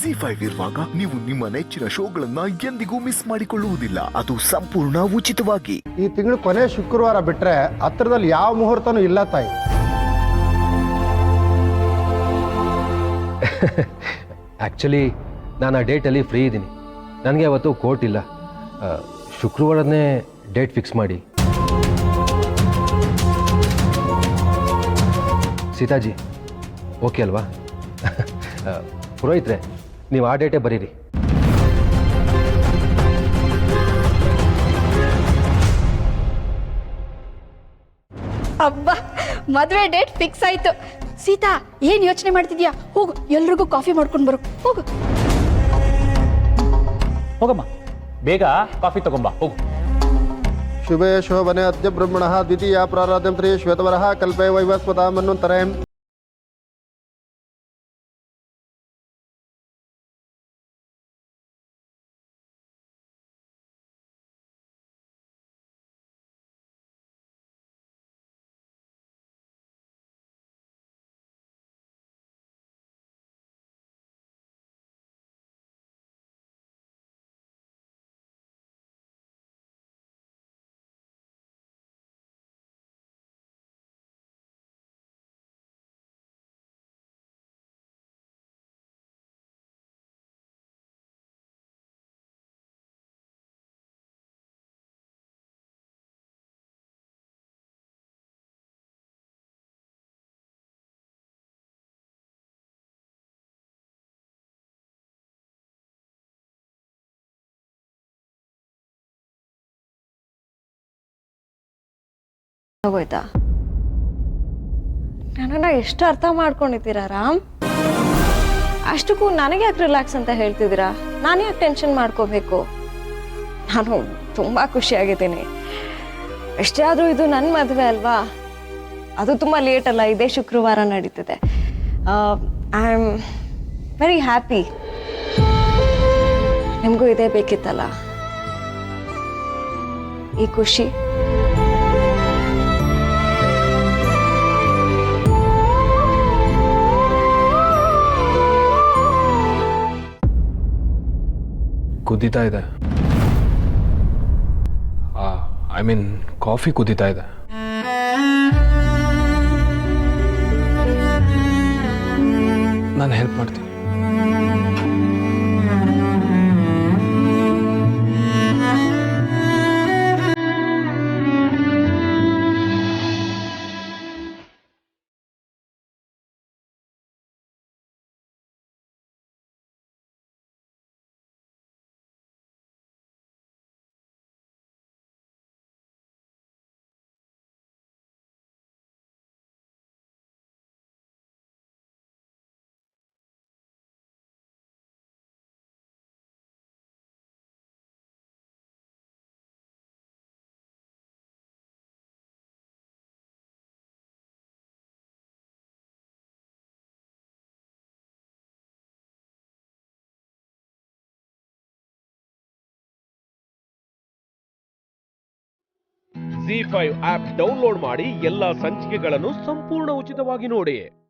ಜಿ5 ಇರುವಾಗ ನೀವು ನಿಮ್ಮ ನೆಚ್ಚಿನ ಶೋಗಳನ್ನ ಎಂದಿಗೂ ಮಿಸ್ ಮಾಡಿಕೊಳ್ಳುವುದಿಲ್ಲ. ಅದು ಸಂಪೂರ್ಣ ಉಚಿತವಾಗಿ. ಈ ತಿಂಗಳು ಕೊನೆ ಶುಕ್ರವಾರ ಬಿಟ್ರೆ ಹತ್ರದಲ್ಲಿ ಯಾವ ಮುಹೂರ್ತನೂ ಇಲ್ಲ ತಾಯಿ. ಆ್ಯಕ್ಚುಲಿ ನಾನು ಆ ಡೇಟಲ್ಲಿ ಫ್ರೀ ಇದ್ದೀನಿ. ನನಗೆ ಅವತ್ತು ಕೋರ್ಟ್ ಇಲ್ಲ. ಶುಕ್ರವಾರನೇ ಡೇಟ್ ಫಿಕ್ಸ್ ಮಾಡಿ. ಸೀತಾಜಿ ಓಕೆ ಅಲ್ವಾ? ಪುರೋಹಿತ್ರೆ, ನೀವು ಆ ಡೇಟೇ ಬರೀರಿ. ಅಬ್ಬಾ, ಮದುವೆ ಡೇಟ್ ಫಿಕ್ಸ್ ಆಯ್ತು. ಸೀತಾ, ಏನ್ ಯೋಚನೆ ಮಾಡ್ತಿದ್ಯಾ? ಹೋಗು, ಎಲ್ರಿಗೂ ಕಾಫಿ ಮಾಡ್ಕೊಂಡು ಬರು. ಹೋಗು ಹೋಗಮ್ಮ, ಬೇಗ ಕಾಫಿ ತಗೊಂಬ, ಹೋಗು. ಶುಭೇ ಶೋಭನೆ ಅದ್ಯ ಬ್ರಹ್ಮಣ ದ್ವಿತೀಯ ಪ್ರಾರಾಧಂ ಶ್ರೀ ಶ್ವೇತವರಃ ಕಲ್ಪೆ ವೈವಸ್ವತ ಮನ್ವಂತರೇ. ಹೋಗೋಯ್ತಾ? ನನ್ನನ್ನು ಎಷ್ಟು ಅರ್ಥ ಮಾಡ್ಕೊಂಡಿದ್ದೀರಾ ರಾಮ್? ಅಷ್ಟಕ್ಕೂ ನನಗೆ ಯಾಕೆ ರಿಲ್ಯಾಕ್ಸ್ ಅಂತ ಹೇಳ್ತಿದ್ದೀರಾ? ನಾನು ಯಾಕೆ ಟೆನ್ಷನ್ ಮಾಡ್ಕೋಬೇಕು? ನಾನು ತುಂಬ ಖುಷಿಯಾಗಿದ್ದೀನಿ. ಎಷ್ಟೇ ಆದರೂ ಇದು ನನ್ನ ಮದುವೆ ಅಲ್ವಾ? ಅದು ತುಂಬ ಲೇಟ್ ಅಲ್ಲ, ಇದೇ ಶುಕ್ರವಾರ ನಡೀತಿದೆ. I am very happy. ನಿಮಗೂ ಇದೇ ಬೇಕಿತ್ತಲ್ಲ, ಈ ಖುಷಿ. ಕುದೀತಾ ಇದೆ. ಐ ಮೀನ್ ಕಾಫಿ ಕುದೀತಾ ಇದೆ. ನಾನು ಹೆಲ್ಪ್ ಮಾಡ್ತೀನಿ. ಜಿ5 ಆಪ್ ಡೌನ್ಲೋಡ್ ಮಾಡಿ ಎಲ್ಲಾ ಸಂಚಿಕೆಗಳನ್ನು ಸಂಪೂರ್ಣ ಉಚಿತವಾಗಿ ನೋಡಿ.